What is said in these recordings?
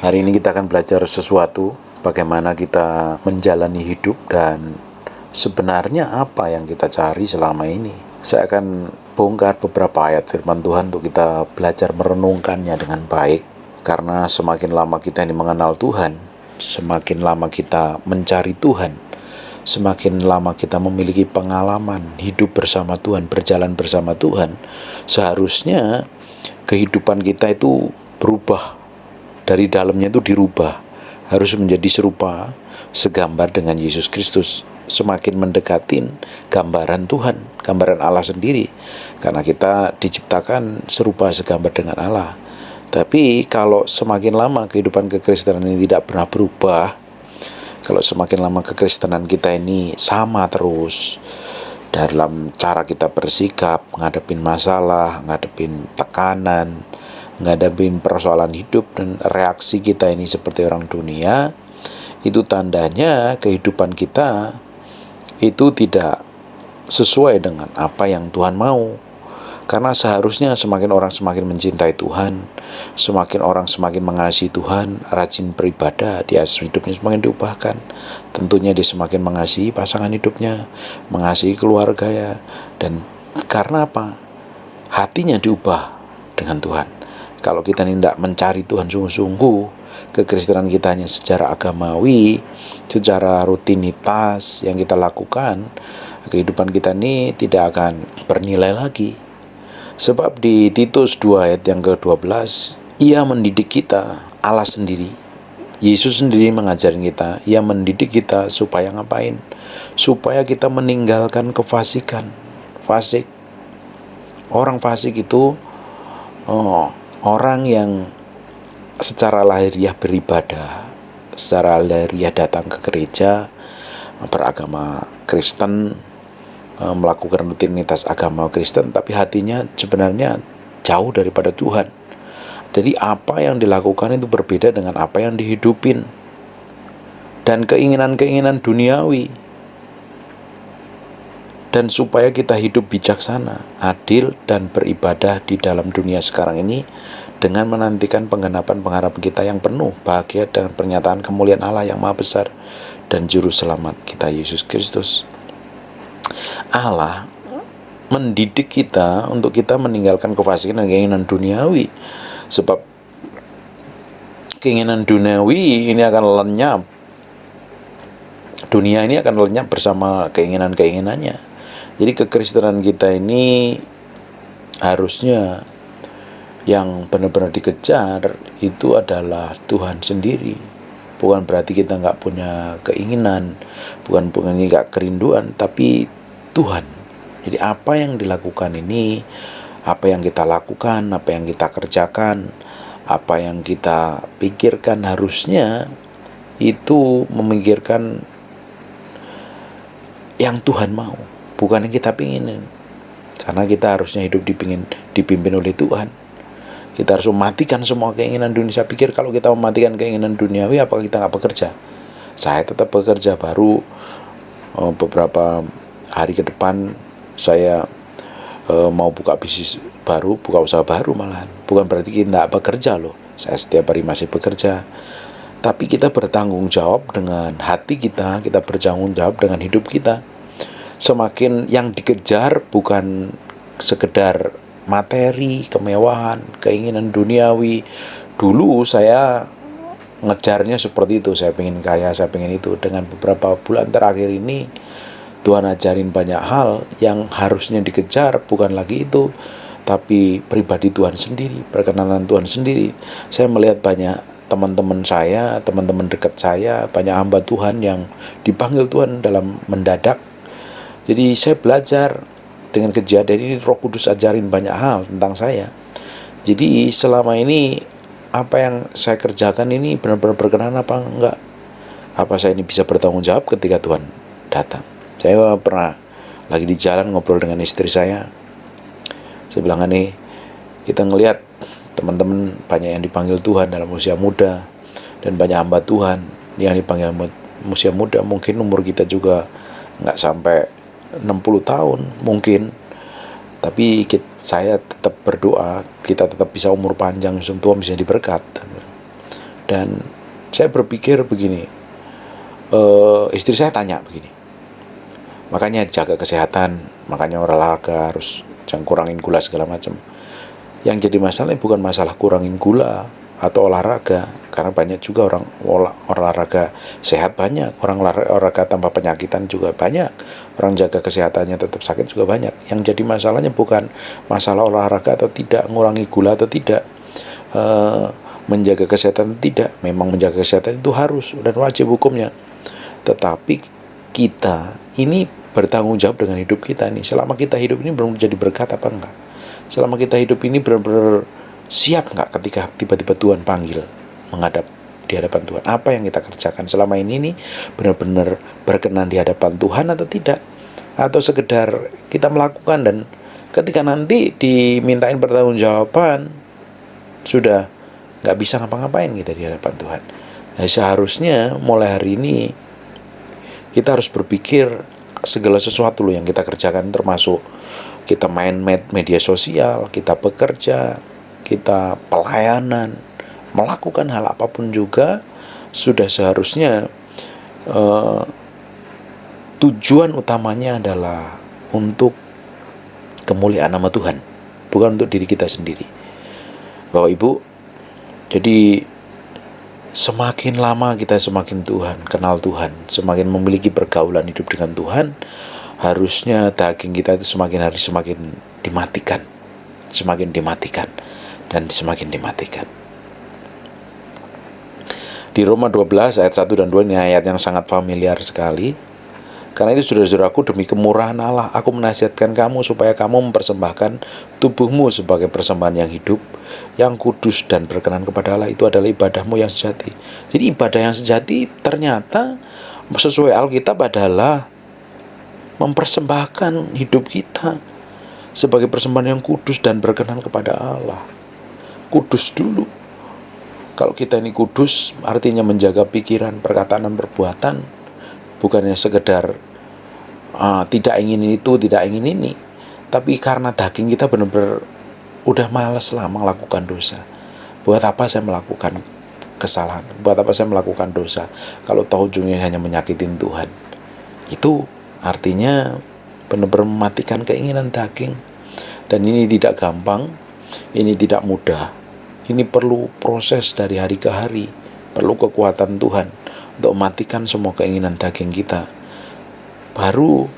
Hari ini kita akan belajar sesuatu, bagaimana kita menjalani hidup dan sebenarnya apa yang kita cari selama ini. Saya akan bongkar beberapa ayat firman Tuhan untuk kita belajar merenungkannya dengan baik. Karena semakin lama kita ini mengenal Tuhan, semakin lama kita mencari Tuhan, semakin lama kita memiliki pengalaman hidup bersama Tuhan, berjalan bersama Tuhan, seharusnya kehidupan kita itu berubah. Dari dalamnya itu dirubah, harus menjadi serupa, segambar dengan Yesus Kristus, semakin mendekatin gambaran Tuhan, gambaran Allah sendiri, karena kita diciptakan serupa segambar dengan Allah. Tapi kalau semakin lama kehidupan kekristenan ini tidak pernah berubah, kalau semakin lama kekristenan kita ini sama terus dalam cara kita bersikap, ngadepin masalah, ngadepin tekanan, ngadepin persoalan hidup, dan reaksi kita ini seperti orang dunia, itu tandanya kehidupan kita itu tidak sesuai dengan apa yang Tuhan mau. Karena seharusnya semakin orang semakin mencintai Tuhan, semakin orang semakin mengasihi Tuhan, rajin beribadah, dia hidupnya semakin diubahkan. Tentunya dia semakin mengasihi pasangan hidupnya, mengasihi keluarga ya. Dan karena apa? Hatinya diubah dengan Tuhan. Kalau kita tidak mencari Tuhan sungguh-sungguh, kekristenan kita hanya secara agamawi, secara rutinitas yang kita lakukan, kehidupan kita ini tidak akan bernilai lagi. Sebab di Titus 2 ayat yang ke-12, Ia mendidik kita, Allah sendiri, Yesus sendiri mengajarin kita, Ia mendidik kita supaya ngapain? Supaya kita meninggalkan kefasikan. Fasik, orang fasik itu orang yang secara lahiriah beribadah, secara lahiriah datang ke gereja, beragama Kristen, melakukan rutinitas agama Kristen, tapi hatinya sebenarnya jauh daripada Tuhan. Jadi apa yang dilakukan itu berbeda dengan apa yang dihidupin, dan keinginan-keinginan duniawi. Dan supaya kita hidup bijaksana, adil, dan beribadah di dalam dunia sekarang ini, dengan menantikan penggenapan pengharapan kita yang penuh bahagia dengan pernyataan kemuliaan Allah yang maha besar dan juru selamat kita Yesus Kristus. Allah mendidik kita untuk kita meninggalkan kefasikan dan keinginan duniawi. Sebab keinginan duniawi ini akan lenyap. Dunia ini akan lenyap bersama keinginan-keinginannya. Jadi kekristenan kita ini harusnya yang benar-benar dikejar itu adalah Tuhan sendiri. Bukan berarti kita nggak punya keinginan, bukan nggak kerinduan, tapi Tuhan. Jadi apa yang dilakukan ini, apa yang kita lakukan, apa yang kita kerjakan, apa yang kita pikirkan, harusnya itu memikirkan yang Tuhan mau, bukan yang kita pinginin. Karena kita harusnya hidup dipimpin oleh Tuhan. Kita harus mematikan semua keinginan dunia. Saya pikir kalau kita mematikan keinginan duniawi, apakah kita nggak bekerja? Saya tetap bekerja. Baru beberapa hari ke depan saya mau buka bisnis baru, buka usaha baru malahan. Bukan berarti kita nggak bekerja loh. Saya setiap hari masih bekerja. Tapi kita bertanggung jawab dengan hati kita bertanggung jawab dengan hidup kita. Semakin yang dikejar bukan sekedar materi, kemewahan, keinginan duniawi. Dulu saya ngejarnya seperti itu, saya pengen kaya, saya pengen itu. Dengan beberapa bulan terakhir ini Tuhan ajarin banyak hal yang harusnya dikejar bukan lagi itu, tapi pribadi Tuhan sendiri, perkenanan Tuhan sendiri. Saya melihat banyak teman-teman saya, teman-teman dekat saya, banyak hamba Tuhan yang dipanggil Tuhan dalam mendadak. Jadi saya belajar dengan kejadian ini, Roh Kudus ajarin banyak hal tentang saya. Jadi selama ini apa yang saya kerjakan ini benar-benar berkenan apa enggak? Apa saya ini bisa bertanggung jawab ketika Tuhan datang? Saya pernah lagi di jalan ngobrol dengan istri saya. Saya bilang, nih, kita ngelihat teman-teman banyak yang dipanggil Tuhan dalam usia muda, dan banyak hamba Tuhan yang dipanggil usia muda. Mungkin umur kita juga nggak sampai 60 tahun mungkin, tapi saya tetap berdoa kita tetap bisa umur panjang, Tuhan bisa diberkat. Dan saya berpikir begini, istri saya tanya begini, makanya dijaga kesehatan, makanya olahraga, harus jangan kurangin gula segala macam. Yang jadi masalah bukan masalah kurangin gula atau olahraga, karena banyak juga orang olahraga sehat, banyak orang olahraga tanpa penyakitan juga banyak, orang jaga kesehatannya tetap sakit juga banyak. Yang jadi masalahnya bukan masalah olahraga atau tidak, ngurangi gula atau tidak, menjaga kesehatan tidak. Memang menjaga kesehatan itu harus dan wajib hukumnya, tetapi kita ini bertanggung jawab dengan hidup kita nih. Selama kita hidup ini belum jadi berkat apa enggak? Selama kita hidup ini benar-benar siap nggak ketika tiba-tiba Tuhan panggil menghadap di hadapan Tuhan? Apa yang kita kerjakan selama ini nih benar-benar berkenan di hadapan Tuhan atau tidak? Atau sekedar kita melakukan dan ketika nanti dimintain pertanggungjawaban sudah nggak bisa ngapa-ngapain kita di hadapan Tuhan. Nah, seharusnya mulai hari ini kita harus berpikir segala sesuatu loh yang kita kerjakan, termasuk kita main media sosial, kita bekerja, kita pelayanan, melakukan hal apapun juga, sudah seharusnya tujuan utamanya adalah untuk kemuliaan nama Tuhan, bukan untuk diri kita sendiri. Bapak Ibu, jadi semakin lama kita semakin kenal Tuhan, semakin memiliki pergaulan hidup dengan Tuhan, harusnya daging kita itu semakin hari semakin dimatikan, dan semakin dimatikan. Di Roma 12 ayat 1 dan 2 ini ayat yang sangat familiar sekali. Karena itu saudara-saudaraku, demi kemurahan Allah, aku menasihatkan kamu supaya kamu mempersembahkan tubuhmu sebagai persembahan yang hidup, yang kudus dan berkenan kepada Allah. Itu adalah ibadahmu yang sejati. Jadi ibadah yang sejati ternyata sesuai Alkitab adalah mempersembahkan hidup kita sebagai persembahan yang kudus dan berkenan kepada Allah. Kudus dulu. Kalau kita ini kudus, artinya menjaga pikiran, perkataan, dan perbuatan, bukannya sekedar tidak ingin itu, tidak ingin ini, tapi karena daging kita benar-benar udah malas lah melakukan dosa. Buat apa saya melakukan kesalahan? Buat apa saya melakukan dosa kalau tahu ujungnya hanya menyakitin Tuhan? Itu artinya benar-benar mematikan keinginan daging. Dan ini tidak gampang, ini tidak mudah. Ini perlu proses dari hari ke hari, perlu kekuatan Tuhan untuk mematikan semua keinginan daging kita. Baru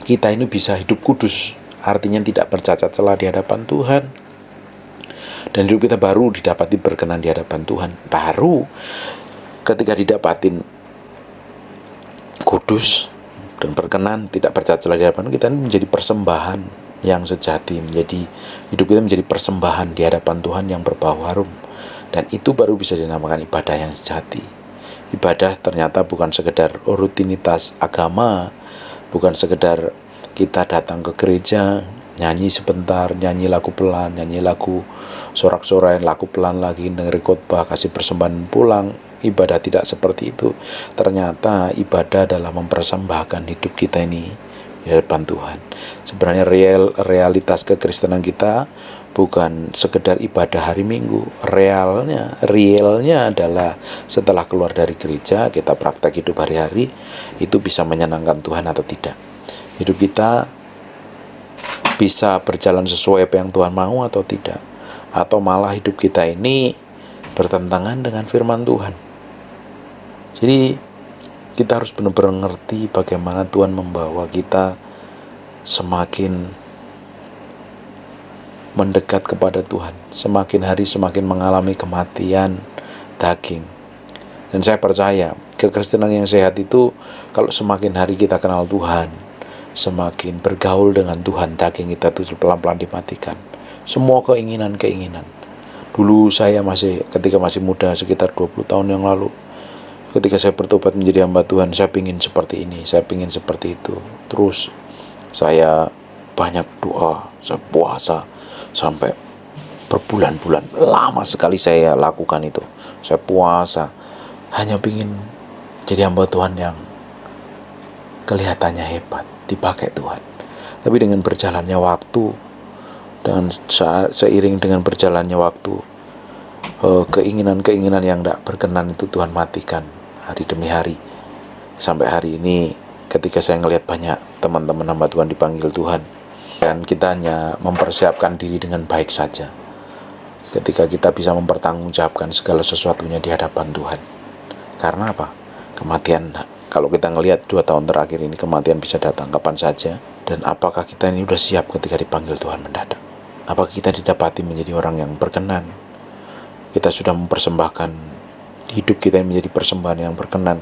kita ini bisa hidup kudus, artinya tidak bercacat celah di hadapan Tuhan. Dan hidup kita baru didapati berkenan di hadapan Tuhan. Baru ketika didapatin kudus dan berkenan, tidak bercacat celah di hadapan kita, ini menjadi persembahan yang sejati, menjadi hidup kita menjadi persembahan di hadapan Tuhan yang berbau harum. Dan itu baru bisa dinamakan ibadah yang sejati. Ibadah ternyata bukan sekedar rutinitas agama, bukan sekedar kita datang ke gereja, nyanyi sebentar, nyanyi lagu pelan, nyanyi lagu sorak-sorai, lagu pelan lagi, dengerin khotbah, kasih persembahan pulang. Ibadah tidak seperti itu. Ternyata ibadah adalah mempersembahkan hidup kita ini di hadapan Tuhan. Sebenarnya realitas kekristenan kita bukan sekedar ibadah hari Minggu. Realnya adalah setelah keluar dari gereja, kita praktek hidup hari-hari, itu bisa menyenangkan Tuhan atau tidak. Hidup kita bisa berjalan sesuai apa yang Tuhan mau atau tidak. Atau malah hidup kita ini bertentangan dengan firman Tuhan. Jadi kita harus benar-benar ngerti bagaimana Tuhan membawa kita semakin mendekat kepada Tuhan, semakin hari semakin mengalami kematian daging. Dan saya percaya kekristenan yang sehat itu kalau semakin hari kita kenal Tuhan, semakin bergaul dengan Tuhan, daging kita itu pelan-pelan dimatikan. Semua keinginan. Dulu saya ketika masih muda, sekitar 20 tahun yang lalu, ketika saya bertobat menjadi hamba Tuhan, saya ingin seperti ini, saya ingin seperti itu. Terus saya banyak doa, saya puasa sampai berbulan-bulan, lama sekali saya lakukan itu. Saya puasa hanya ingin jadi hamba Tuhan yang kelihatannya hebat, dipakai Tuhan. Tapi dengan berjalannya waktu, dan seiring dengan berjalannya waktu, keinginan-keinginan yang tidak berkenan itu Tuhan matikan hari demi hari. Sampai hari ini ketika saya ngelihat banyak teman-teman hamba Tuhan dipanggil Tuhan, dan kita hanya mempersiapkan diri dengan baik saja, ketika kita bisa mempertanggungjawabkan segala sesuatunya di hadapan Tuhan. Karena apa? Kematian, kalau kita ngelihat 2 tahun terakhir ini, kematian bisa datang kapan saja. Dan apakah kita ini sudah siap ketika dipanggil Tuhan mendadak? Apakah kita didapati menjadi orang yang berkenan? Kita sudah mempersembahkan hidup kita ini menjadi persembahan yang berkenan.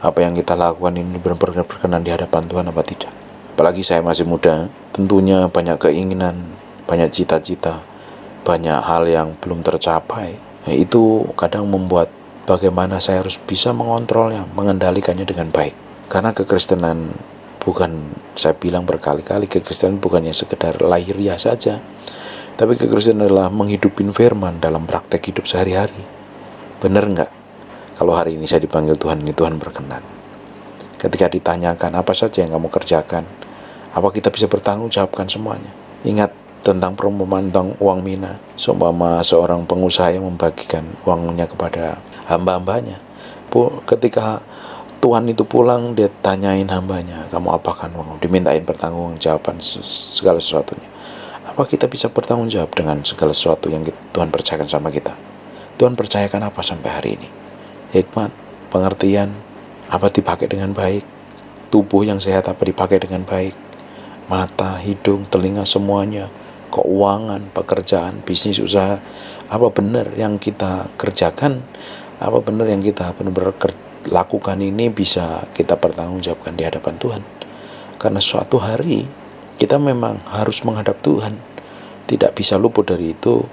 Apa yang kita lakukan ini benar-benar berkenan di hadapan Tuhan apa tidak? Apalagi saya masih muda, tentunya banyak keinginan, banyak cita-cita, banyak hal yang belum tercapai. Itu kadang membuat bagaimana saya harus bisa mengontrolnya, mengendalikannya dengan baik. Karena kekristenan bukan, saya bilang berkali-kali, kekristenan bukannya sekedar lahiriah saja, tapi kekristenan adalah menghidupin firman dalam praktek hidup sehari-hari. Benar enggak? Kalau hari ini saya dipanggil Tuhan, ini Tuhan berkenan. Ketika ditanyakan apa saja yang kamu kerjakan, apa kita bisa bertanggung jawabkan semuanya? Ingat tentang perumpamaan tentang uang mina. Seumpama seorang pengusaha yang membagikan uangnya kepada hamba-hambanya. Ketika Tuhan itu pulang, dia tanyain hambanya, kamu apakan uang? Dimintain pertanggungjawaban segala sesuatunya. Apa kita bisa bertanggung jawab dengan segala sesuatu yang Tuhan percayakan sama kita? Tuhan percayakan apa sampai hari ini? Hikmat, pengertian, apa dipakai dengan baik? Tubuh yang sehat apa dipakai dengan baik? Mata, hidung, telinga, semuanya. Keuangan, pekerjaan, bisnis, usaha, apa benar yang kita kerjakan? Apa benar yang kita benar-benar lakukan ini bisa kita pertanggungjawabkan di hadapan Tuhan? Karena suatu hari kita memang harus menghadap Tuhan, tidak bisa luput dari itu,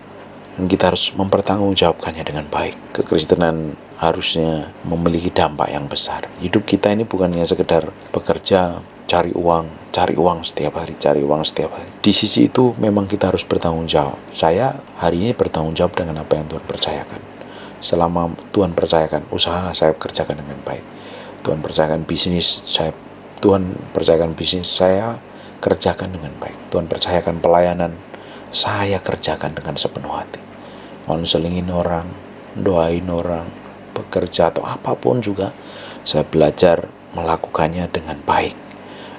dan kita harus mempertanggungjawabkannya dengan baik. Kekristenan harusnya memiliki dampak yang besar. Hidup kita ini bukannya sekedar bekerja, cari uang setiap hari, cari uang setiap hari. Di sisi itu memang kita harus bertanggung jawab. Saya hari ini bertanggung jawab dengan apa yang Tuhan percayakan. Selama Tuhan percayakan usaha, saya kerjakan dengan baik. Tuhan percayakan bisnis, Tuhan percayakan bisnis, saya kerjakan dengan baik. Tuhan percayakan pelayanan, saya kerjakan dengan sepenuh hati. Konselingin orang, doain orang, bekerja atau apapun juga, saya belajar melakukannya dengan baik.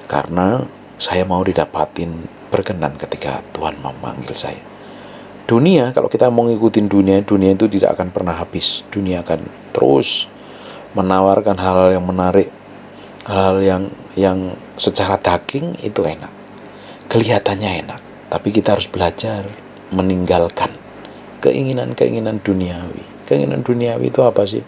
Karena saya mau didapatin berkenan ketika Tuhan memanggil saya. Dunia, kalau kita mau ngikutin dunia itu tidak akan pernah habis. Dunia akan terus menawarkan hal-hal yang menarik, hal-hal yang secara daging itu enak, kelihatannya enak. Tapi kita harus belajar meninggalkan keinginan-keinginan duniawi. Keinginan duniawi itu apa sih?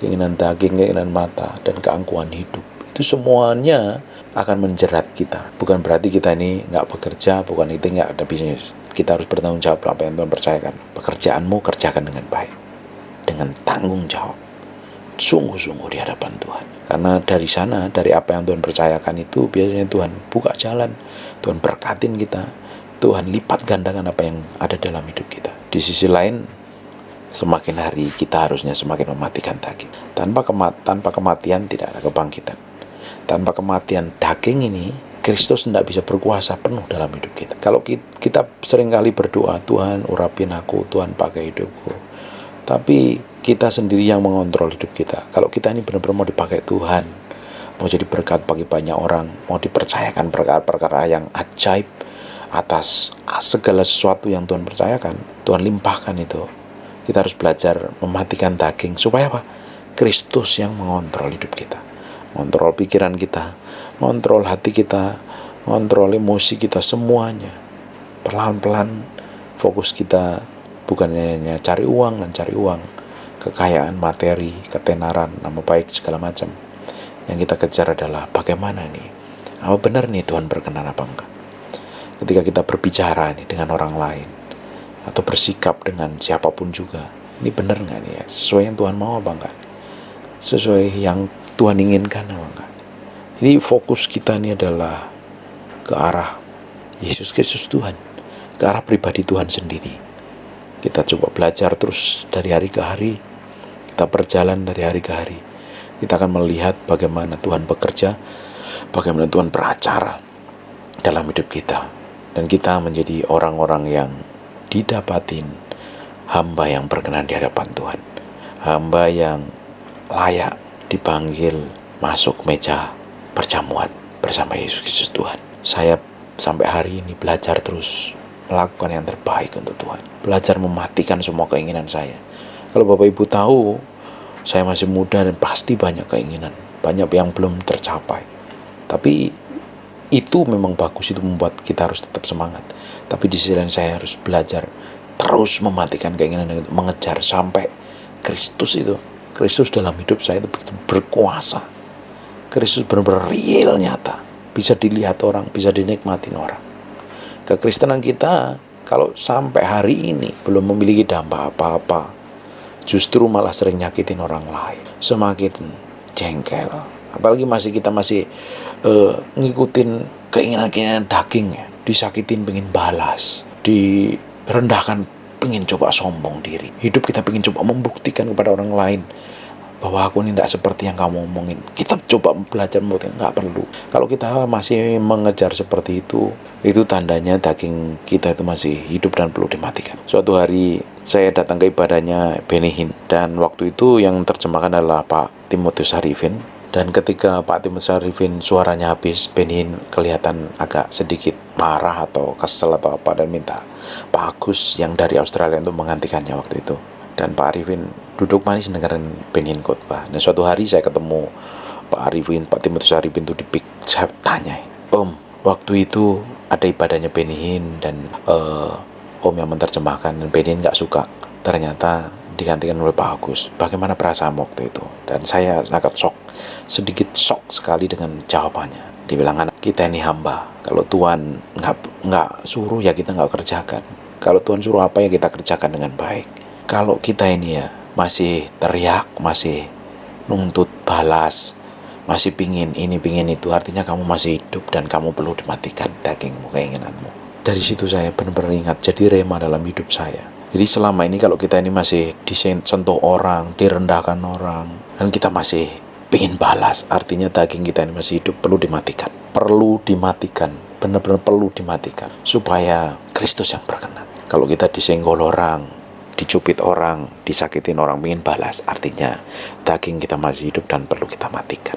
Keinginan daging, keinginan mata, dan keangkuhan hidup. Itu semuanya akan menjerat kita. Bukan berarti kita ini nggak bekerja, bukan itu nggak ada bisnis. Kita harus bertanggung jawab apa yang Tuhan percayakan. Pekerjaanmu kerjakan dengan baik, dengan tanggung jawab, sungguh-sungguh di hadapan Tuhan. Karena dari sana, dari apa yang Tuhan percayakan itu, biasanya Tuhan buka jalan, Tuhan berkatin kita, Tuhan lipat gandakan apa yang ada dalam hidup kita. Di sisi lain, semakin hari kita harusnya semakin mematikan daging. Tanpa kematian tidak ada kebangkitan. Tanpa kematian daging ini, Kristus tidak bisa berkuasa penuh dalam hidup kita. Kalau kita seringkali berdoa, Tuhan urapin aku, Tuhan pakai hidupku, tapi kita sendiri yang mengontrol hidup kita. Kalau kita ini benar-benar mau dipakai Tuhan, mau jadi berkat bagi banyak orang, mau dipercayakan perkara-perkara yang ajaib atas segala sesuatu yang Tuhan percayakan, Tuhan limpahkan itu. Kita harus belajar mematikan daging supaya apa? Kristus yang mengontrol hidup kita, mengontrol pikiran kita, mengontrol hati kita, mengontrol emosi kita, semuanya. Pelan-pelan fokus kita bukan hanya cari uang dan cari uang, kekayaan, materi, ketenaran, nama baik, segala macam. Yang kita kejar adalah bagaimana nih, apa benar nih Tuhan berkenan apa enggak. Ketika kita berbicara nih dengan orang lain, atau bersikap dengan siapapun juga, ini benar nggak nih ya, sesuai yang Tuhan mau apa enggak, sesuai yang Tuhan inginkan apa enggak. Ini fokus kita ini adalah ke arah Yesus Kristus Tuhan, ke arah pribadi Tuhan sendiri. Kita coba belajar terus dari hari ke hari, kita berjalan dari hari ke hari. Kita akan melihat bagaimana Tuhan bekerja, bagaimana Tuhan beracara dalam hidup kita, dan kita menjadi orang-orang yang didapatin hamba yang berkenan di hadapan Tuhan, hamba yang layak dipanggil masuk meja perjamuan bersama Yesus Kristus Tuhan. Saya sampai hari ini belajar terus melakukan yang terbaik untuk Tuhan, belajar mematikan semua keinginan saya. Kalau Bapak Ibu tahu, saya masih muda dan pasti banyak keinginan, banyak yang belum tercapai. Tapi itu memang bagus, itu membuat kita harus tetap semangat. Tapi di sisi lain saya harus belajar terus mematikan keinginan itu, mengejar sampai Kristus dalam hidup saya itu berkuasa. Kristus benar-benar real, nyata, bisa dilihat orang, bisa dinikmatin orang. Kekristenan kita kalau sampai hari ini belum memiliki dampak apa-apa, justru malah sering nyakitin orang lain, semakin jengkel. Apalagi kita masih ngikutin keinginan-keinginan daging ya. Disakitin pengen balas, direndahkan pengen coba sombong diri. Hidup kita pengen coba membuktikan kepada orang lain bahwa aku ini tidak seperti yang kamu omongin. Kita coba belajar membuktikan, nggak perlu. Kalau kita masih mengejar seperti itu tandanya daging kita itu masih hidup dan perlu dimatikan. Suatu hari saya datang ke ibadahnya Benny Hinn, dan waktu itu yang terjemahkan adalah Pak Timotius Arifin. Dan ketika Pak Timotius Arifin suaranya habis, Benny Hinn kelihatan agak sedikit marah atau kesel atau apa, dan minta Pak Agus yang dari Australia untuk menggantikannya waktu itu. Dan Pak Arifin duduk manis dengerin Benny Hinn khotbah. Dan suatu hari saya ketemu Pak Timotius Arifin itu di PIK. Saya tanya, Om, waktu itu ada ibadahnya Benny Hinn dan Om yang menerjemahkan, dan Benny Hinn gak suka. Ternyata digantikan oleh Pak Agus. Bagaimana perasaan waktu itu? Dan saya sangat sedikit shock sekali dengan jawabannya. Dibilang, anak kita ini hamba. Kalau Tuhan nggak suruh ya kita nggak kerjakan. Kalau Tuhan suruh apa ya kita kerjakan dengan baik. Kalau kita ini ya masih teriak, masih nuntut balas, masih pingin ini pingin itu, artinya kamu masih hidup dan kamu perlu dimatikan dagingmu, keinginanmu. Dari situ saya benar-benar ingat, jadi rema dalam hidup saya. Jadi selama ini kalau kita ini masih disentuh orang, direndahkan orang, dan kita masih pingin balas, artinya daging kita ini masih hidup, perlu dimatikan. Perlu dimatikan, benar-benar perlu dimatikan, supaya Kristus yang berkenan. Kalau kita disenggol orang, dicubit orang, disakitin orang, pingin balas, artinya daging kita masih hidup dan perlu kita matikan.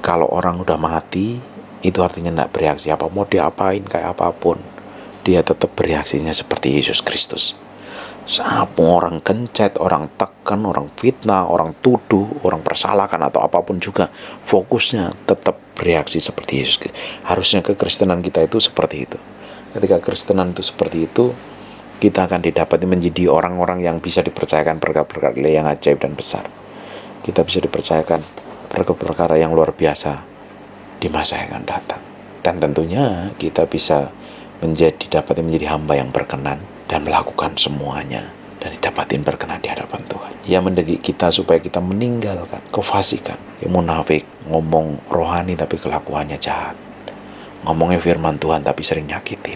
Kalau orang udah mati, itu artinya tidak bereaksi apa, mau diapain kayak apapun, dia tetap bereaksinya seperti Yesus Kristus. Siapa orang kencet, orang tekan, orang fitnah, orang tuduh, orang persalahkan atau apapun juga, fokusnya tetap bereaksi seperti Yesus. Harusnya kekristenan kita itu seperti itu. Ketika kekristenan itu seperti itu, kita akan didapati menjadi orang-orang yang bisa dipercayakan perkara-perkara yang ajaib dan besar. Kita bisa dipercayakan perkara-perkara yang luar biasa di masa yang akan datang. Dan tentunya kita bisa didapati menjadi hamba yang berkenan dan melakukan semuanya dan didapatin berkenan di hadapan Tuhan. Ia mendidik kita supaya kita meninggalkan kefasikan, yang munafik, ngomong rohani tapi kelakuannya jahat, ngomongnya firman Tuhan tapi sering nyakitin,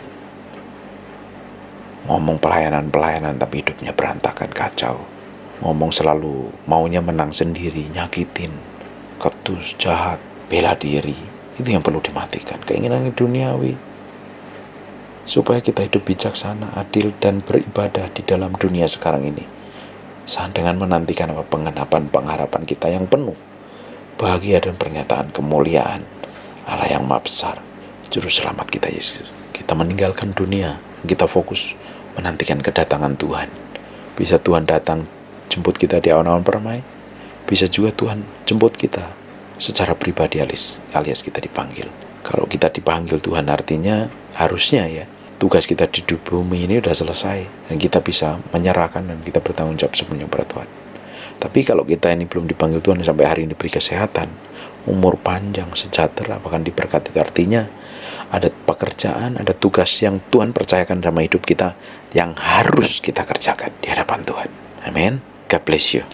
ngomong pelayanan tapi hidupnya berantakan, kacau, ngomong selalu maunya menang sendiri, nyakitin, ketus, jahat, bela diri. Itu yang perlu dimatikan, keinginan duniawi, supaya kita hidup bijaksana, adil, dan beribadah di dalam dunia sekarang ini, dengan menantikan pengharapan kita yang penuh bahagia dan pernyataan kemuliaan Allah yang Maha Besar, Juru Selamat kita Yesus. Kita meninggalkan dunia, kita fokus menantikan kedatangan Tuhan. Bisa Tuhan datang jemput kita di awan-awan permai, bisa juga Tuhan jemput kita secara pribadi alias kita dipanggil. Kalau kita dipanggil Tuhan, artinya harusnya ya tugas kita di bumi ini udah selesai dan kita bisa menyerahkan dan kita bertanggung jawab sepenuhnya pada Tuhan. Tapi kalau kita ini belum dipanggil Tuhan, sampai hari ini diberi kesehatan, umur panjang, sejahtera, bahkan diberkati, artinya ada pekerjaan, ada tugas yang Tuhan percayakan dalam hidup kita yang harus kita kerjakan di hadapan Tuhan. Amin. God bless you.